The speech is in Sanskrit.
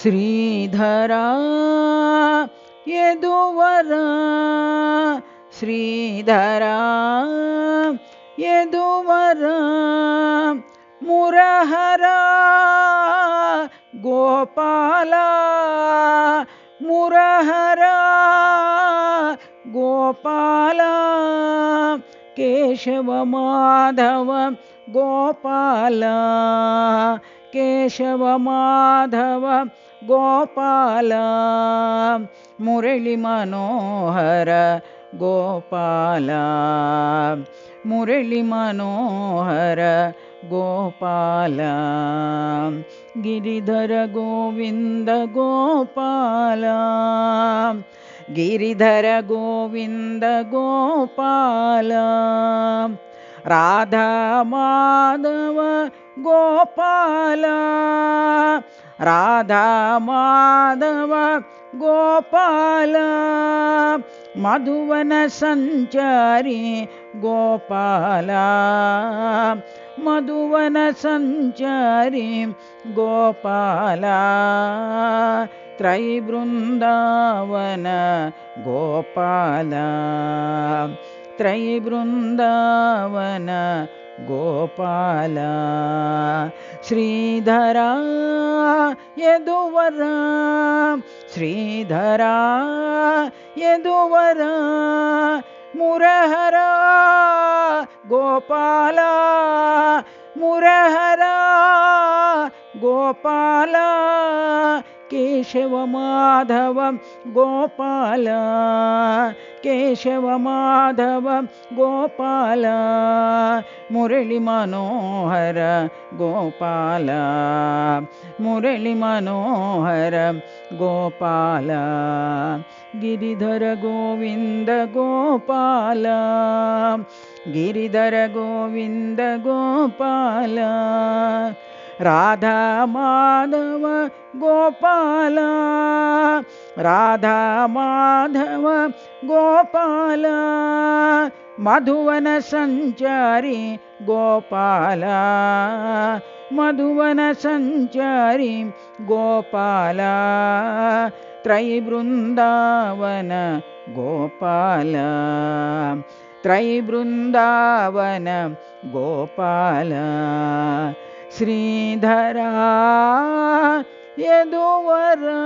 श्रीधरा यदुवरा श्रीधरा यदुवरा मुरहरा गोपाला मुरहरा गोपाला केशव माधव गोपाला केशव माधव गोपाला मुरली मनोहर गोपाला मुरली मनोहर गोपाला गिरिधर गोविंद गोपाला गिरिधर गोविंद गोपाला राधा माधव गोपाला राधा माधव गोपाला मधुवन संचारी गोपाला मधुवन संचारी गोपाला त्रयी वृंदावन गोपाला त्रयी वृंदावन गोपाला श्रीधरा यदुवरा श्रीधरा यदुवरा मुरहरा गोपाला मुरहरा गोपाला केशव माधव गोपाला केशव माधव गोपाला मुरली मनोहर गोपाला मुरली मनोहर गोपाला गिरिधर गोविंद गोपाला गिरिधर गोविंद गोपाला राधा माधव गोपाला राधा माधव गोपाला मधुवन संचारी गोपाला मधुवन संचारी गोपाला त्रयी वृंदावन गोपाला त्रयी वृंदावन गोपाला श्रीधरा यदुवरा।